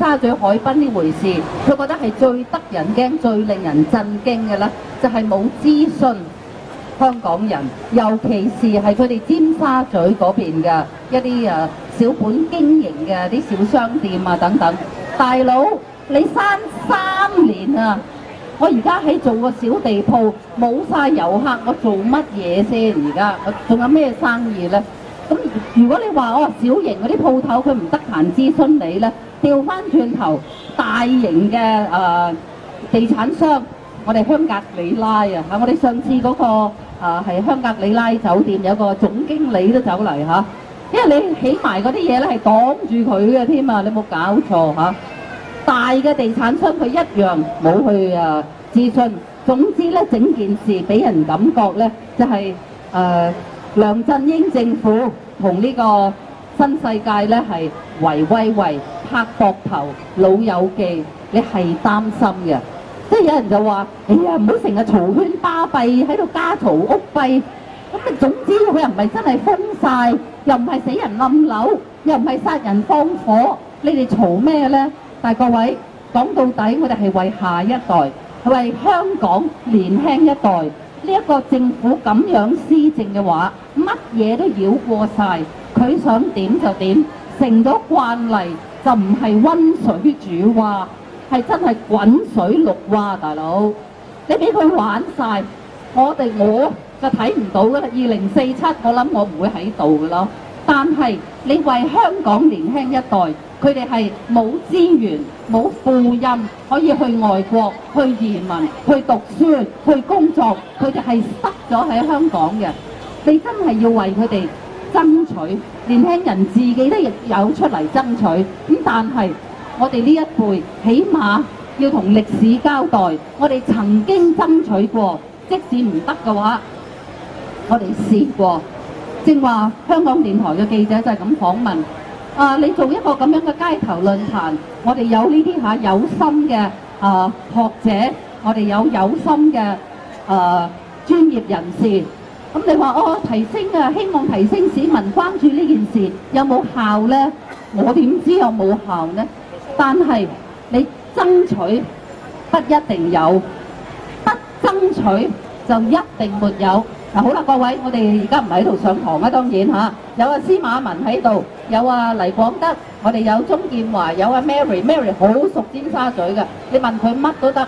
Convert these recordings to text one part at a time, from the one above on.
沙咀海濱呢回事，佢覺得係最得人驚、最令人震驚嘅咧，就係冇諮詢香港人，尤其是係佢哋尖沙咀嗰邊嘅一啲小本經營嘅啲小商店啊等等。大佬，你閂3年啊！我而家喺做個小地鋪，冇晒遊客，我做乜嘢先？而家我仲有咩生意呢？咁如果你話小型嗰啲鋪頭佢唔得閒諮詢你呢，調翻轉頭大型嘅地產商，我哋香格里拉啊，我哋上次嗰個係香格里拉酒店有個總經理都走嚟嚇，因為你起埋嗰啲嘢咧係擋住佢嘅添啊！你冇搞錯嚇。大嘅地產商佢一樣冇去諮詢。總之咧，整件事俾人感覺咧就係梁振英政府同呢個新世界咧係圍威喂拍膊頭老友記，你係擔心嘅。即係有人就話：哎呀，唔好成日嘈喧巴閉喺度家嘈屋閉。咁啊，總之佢又唔係真係封晒，又唔係死人冧樓，又唔係殺人放火，你哋嘈咩咧？但係各位講到底，我哋係為下一代，係為香港年輕一代。呢一個政府咁樣施政嘅話，乜嘢都繞過晒，佢想點就點，成咗慣例就唔係溫水煮蛙，係真係滾水淥蛙，大佬。你俾佢玩晒，我就睇唔到㗎啦。2047我諗我唔會喺度㗎咯。但係你為香港年輕一代，佢哋係冇資源、冇富蔭，可以去外國、去移民、去讀書、去工作，佢哋係塞咗喺香港嘅。你真係要為佢哋爭取，年輕人自己都有出嚟爭取。咁但係我哋呢一輩，起碼要同歷史交代，我哋曾經爭取過，即使唔得嘅話，我哋試過。正話香港電台嘅記者就係咁訪問，你做一個咁樣嘅街頭論壇，我哋有呢啲有心嘅學者，我哋有心嘅專業人士，咁你話提升啊，希望提升市民關注呢件事有冇效呢？我點知有冇效呢？但係你爭取不一定有，不爭取就一定沒有。好啦，各位，我哋而家唔喺度上堂啊，當然有司馬文喺度，有黎廣德，我哋有鍾建華，有Mary 好熟尖沙咀嘅，你問佢乜都得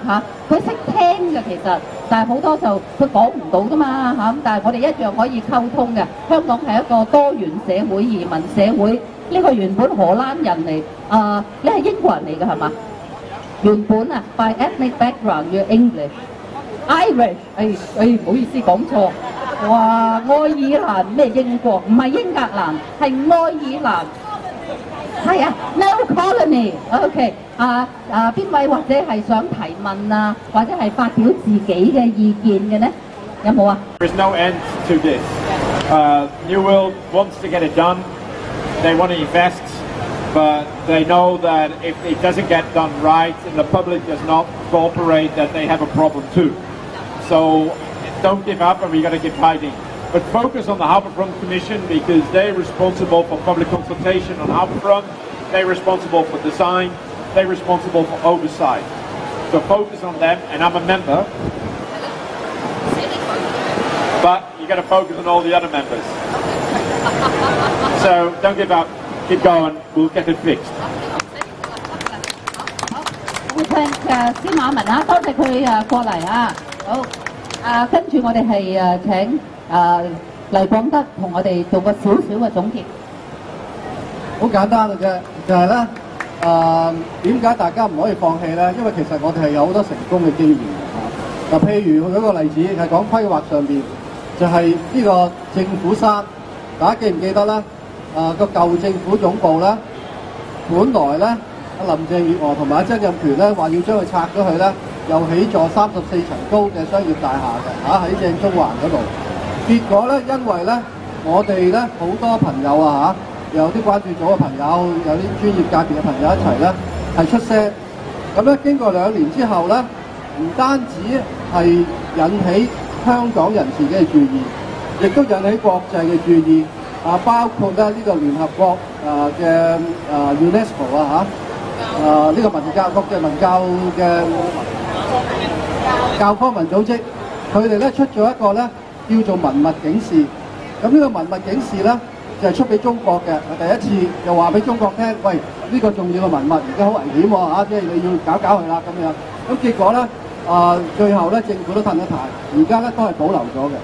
佢識聽嘅其實，但係好多就佢講唔到噶嘛咁但係我哋一樣可以溝通嘅。香港係一個多元社會、移民社會，呢個原本荷蘭人嚟，你係英國人嚟嘅係嘛？原本by ethnic background you're English。Irish， 唔好意思講錯，哇！愛爾蘭咩英國？唔係英格蘭，係愛爾蘭。係no colony。OK， 邊位或者係想提問或者係發表自己嘅意見嘅呢？有冇啊 ？There is no end to this. New World wants to get it done. They want to invest, but they know that if it doesn't get done right and the public does not cooperate, that they have a problem too. So don't give up, and we're going to keep fighting. But focus on the Harbourfront Commission because they're responsible for public consultation on Harbourfront, they're responsible for design, they're responsible for oversight. So focus on them, and I'm a member. But you got to focus on all the other members. So don't give up, keep going, we'll get it fixed. Thank 司馬文多謝佢過嚟好。跟住我哋係請黎廣德同我哋做個少少嘅總結。好簡單嘅啫，就係咧點解大家唔可以放棄咧？因為其實我哋係有好多成功嘅經驗嗱，譬如佢舉個例子係講規劃上邊，就係呢個政府山，大家記唔記得咧？個舊政府總部咧，本來咧阿林鄭月娥同埋曾蔭權咧話要將佢拆咗佢咧。又起座34層高嘅商業大廈嘅喺正中環嗰度，結果咧，因為咧我哋咧好多朋友有啲關注組嘅朋友，有啲專業界別嘅朋友一齊咧係出聲，咁咧經過2年之後咧，唔單止係引起香港人士嘅注意，亦都引起國際嘅注意包括咧呢個聯合國嘅UNESCO 呢個文教國際文教嘅教科文組織，佢哋咧出咗一個咧叫做文物警示。咁呢個文物警示咧就係出俾中國嘅，第一次又話俾中國聽，喂，呢個重要嘅文物而家好危險喎嚇，即係你要搞佢啦咁樣。咁結果咧最後咧政府都褪一軚，而家咧都係保留咗嘅。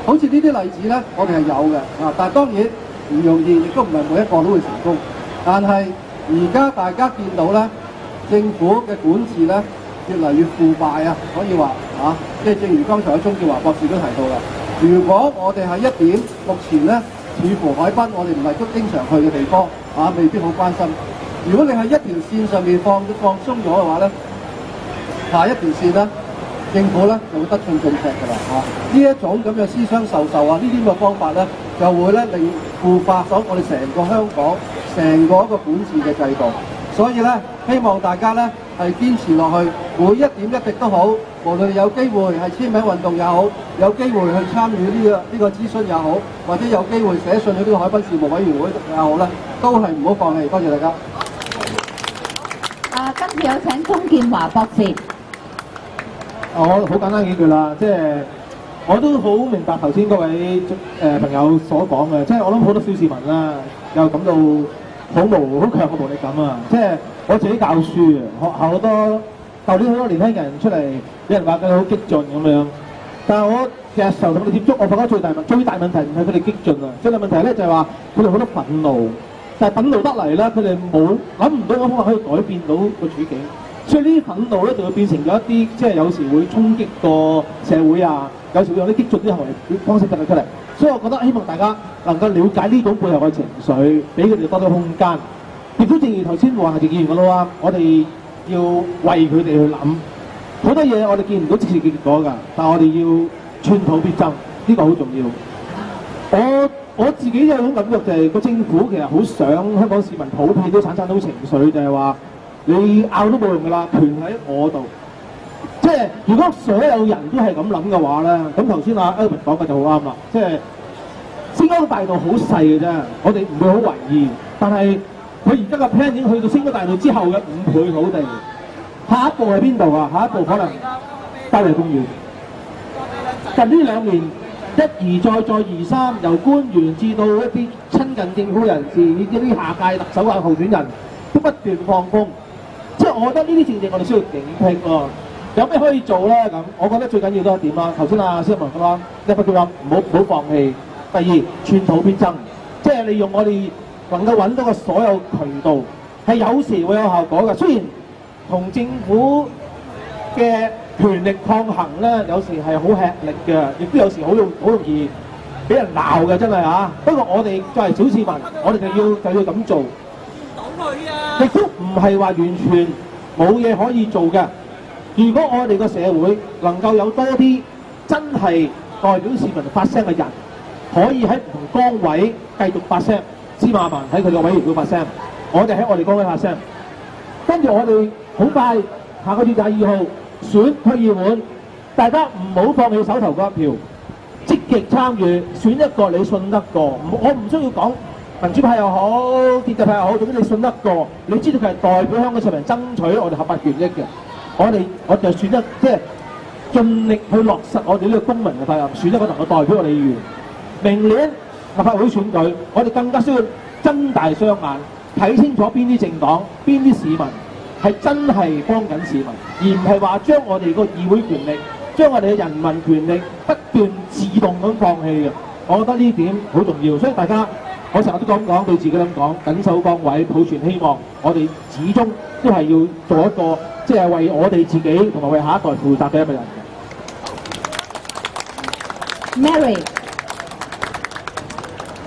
好似呢啲例子咧，我哋係有嘅但係當然唔容易，亦都唔係每一個都會成功。但係而家大家見到咧，政府嘅管治咧越嚟越腐敗啊，可以話即係正如剛才鍾建華博士都提到啦。如果我哋係一點目前咧，似乎海濱我哋唔係都經常去嘅地方未必好關心。如果你係一條線上面放鬆咗嘅話咧，下一條線咧，政府咧就會得寸進尺㗎啦呢一種咁嘅私相授受呢啲咁嘅方法咧，就會咧令腐化咗我哋成個香港成個一個管治嘅制度。所以咧，希望大家咧係堅持落去，每一點一滴都好。無論有機會係簽名運動也好，有機會去參與呢個諮詢也好，或者有機會寫信去呢個海濱事務委員會也好咧，都係唔好放棄。多謝大家。跟住有請鍾建華博士。我好簡單幾句啦，即係我都好明白頭先嗰位朋友所講嘅，即係我諗好多小市民啦，又感到好強嘅無力感啊！即係我自己教書嘅，學校好多舊年好多年輕人出嚟，有人話佢好激進咁樣，但係我其實受同佢哋接觸，我覺得最大問題唔係佢哋激進啊，最大問題咧就係話佢哋好多憤怒，但係憤怒得嚟咧，佢哋諗唔到嗰方法可以改變到個處境。所以呢啲憤怒咧就會變成咗一啲，即係有時會衝擊個社會啊，有時會有啲激進啲行為方式突出嚟。所以我覺得希望大家能夠了解呢種背後嘅情緒，俾佢哋多啲空間。亦都正如頭先黃議員講到啊，我哋要為佢哋去諗好多嘢，我哋見唔到即時嘅結果㗎，但係我哋要寸土必爭，呢個好重要。我自己有種感覺就係個政府其實好想香港市民普遍都產生到情緒，就係話你拗都冇用㗎啦，權喺我度。即係如果所有人都係咁諗嘅話咧，咁頭先阿 Elvin 講嘅就好啱啦。即係星光大道好細嘅啫，我哋唔會好為意。但係佢而家個 plan 已經去到星光大道之後嘅5倍土地，下一步係邊度啊？下一步可能郊野公園。近呢2年一而再再而三，由官員至到一啲親近政府人士，以至啲下屆特首嘅候選人都不斷放風。即係我覺得呢啲正正我哋需要警惕喎。有咩可以做咧？咁我覺得最緊要都係點啦。頭先阿蕭文講一不叫話唔好放棄。第二，寸土必爭，即係利用我哋能夠揾到嘅所有渠道，係有時會有效果嘅。雖然同政府嘅權力抗衡咧，有時係好吃力嘅，亦都有時好容易俾人鬧嘅，真係嚇。不過我哋作為小市民，我哋就要咁做。亦都唔係話完全冇嘢可以做嘅。如果我哋個社會能夠有多啲真係代表市民發聲嘅人，可以喺唔同崗位繼續發聲，司馬文喺佢個委員會發聲，我哋喺我哋崗位發聲，跟住我哋好快下個月22號選區議會，大家唔好放棄手頭嗰一票，積極參與，選一個你信得過。我唔需要講民主派又好，建制派又好，總之你信得過，你知道佢係代表香港市民爭取我哋合法權益嘅。我就選一，即係盡力去落實我哋呢個公民嘅責任，選一個能夠代表我哋議員。明年立法會選舉，我哋更加需要睜大雙眼，睇清楚邊啲政黨、邊啲市民係真係幫緊市民，而唔係話將我哋個議會權力、將我哋嘅人民權力不斷自動咁放棄嘅。我覺得呢點好重要，所以大家我成日都講對自己咁講，緊守崗位，抱存希望。我哋始終都係要做一個即係為我哋自己同埋為下一代負責嘅一個人。Mary。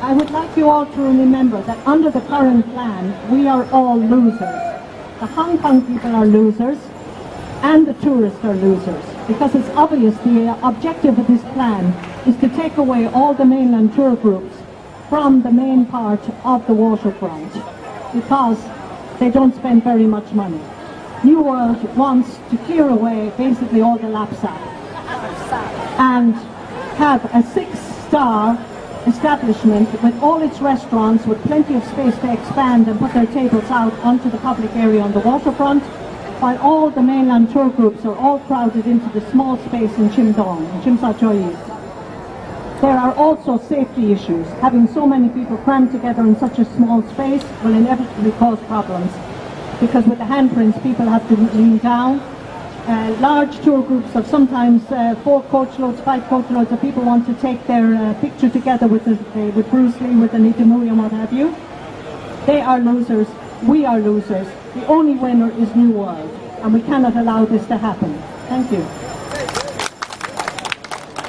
I would like you all to remember that under the current plan, we are all losers. The Hong Kong people are losers, and the tourists are losers, because it's obvious the objective of this plan is to take away all the mainland tour groups from the main part of the waterfront, because they don't spend very much money. New World wants to clear away basically all the lapsang and have a 6-star establishment with all its restaurants with plenty of space to expand and put their tables out onto the public area on the waterfront, while all the mainland tour groups are all crowded into the small space in Chimdong, in Chimsachoyi. There are also safety issues. Having so many people crammed together in such a small space will inevitably cause problems, because with the handprints people have to lean down. Large tour groups of sometimes 4 coachloads, 5 coachloads of people want to take their picture together with Bruce Lee, with Anita Mui and what have you. They are losers. We are losers. The only winner is New World, and we cannot allow this to happen. Thank you.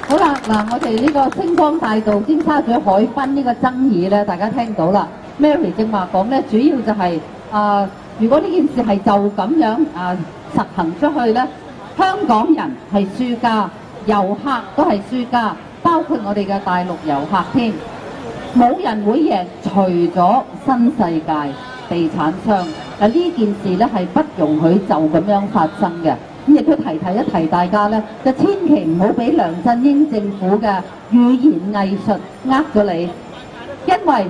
好啦，嗱，我哋呢個星光大道尖沙咀海濱呢個爭議咧，大家聽到啦。Mary 正話講咧，主要就係如果呢件事係就咁樣實行出去咧，香港人係輸家，遊客都係輸家，包括我哋嘅大陸遊客添。冇人會贏，除咗新世界地產商。呢件事咧係不容許就咁樣發生嘅。咁亦都提一提大家咧，就千祈唔好俾梁振英政府嘅語言藝術呃咗你，因為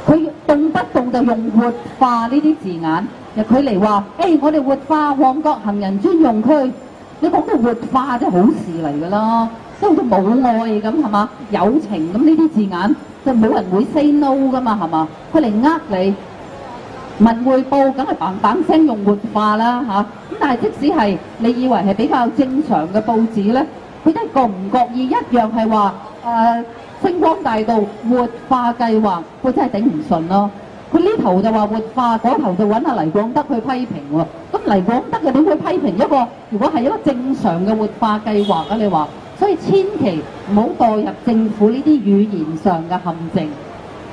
佢動不動就用活化呢啲字眼。佢嚟話：我哋活化旺角行人專用區，你講到活化即係好事嚟㗎啦，即係好似冇愛咁係嘛，友情咁呢啲字眼就冇人會 say no 㗎嘛係嘛，佢嚟呃你。文匯報梗係嘭嘭聲用活化啦嚇，咁但係即使係你以為係比較正常嘅報紙咧，佢真係覺唔覺意一樣係話星光大道活化計劃，佢真係頂唔順咯。佢呢頭就話活化，嗰頭就揾阿黎廣德去批評喎。咁黎廣德又點會批評一個如果係一個正常嘅活化計劃啊？你話，所以千祈唔好墮入政府呢啲語言上嘅陷阱。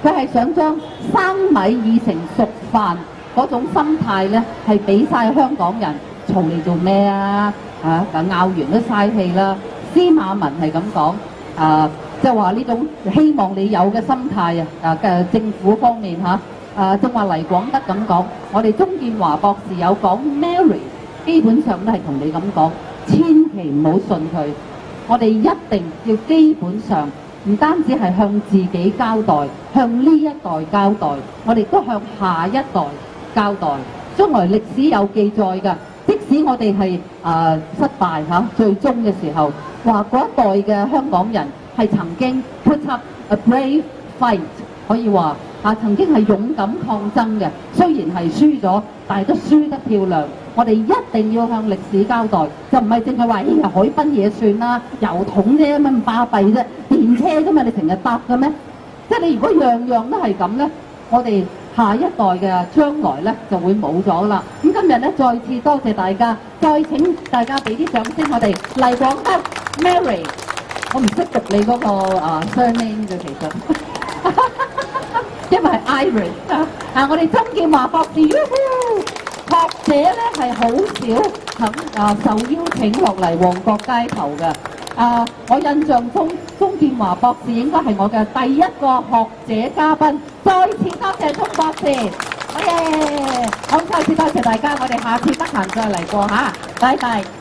佢係想將生米已成熟飯嗰種心態咧，係俾晒香港人嘈嚟做咩啊？拗完都嘥氣啦。司馬文係咁講，即係話呢種希望你有嘅心態嘅政府方面正話黎廣德咁講，我哋鍾建華博士有講 Mary， 基本上都係同你咁講，千祈唔好信佢。我哋一定要基本上。唔單止係向自己交代，向呢一代交代，我哋都向下一代交代。將來歷史有記載㗎，即使我哋係失敗最終嘅時候，話嗰一代嘅香港人係曾經 put up a brave fight， 可以話曾經係勇敢抗爭嘅。雖然係輸咗，但係都輸得漂亮。我哋一定要向歷史交代，就唔係淨係話海濱嘢算啦，油桶啫，乜咁巴閉啫，電車啫嘛，你成日搭嘅咩？即係你如果樣樣都係咁咧，我哋下一代嘅將來咧就會冇咗啦。咁今日咧再次多謝大家，再請大家俾啲掌聲我哋黎廣德 Mary， 我唔識讀你嗰個surname 嘅其實，因為係 Irish 我哋曾建華博士。學者咧係好少肯受邀請落嚟旺角街頭嘅。我印象中鍾建華博士應該係我嘅第一個學者嘉賓。再次多謝鍾博士，好嘢！好，再次多謝大家，我哋下次得閒再嚟過嚇，拜拜。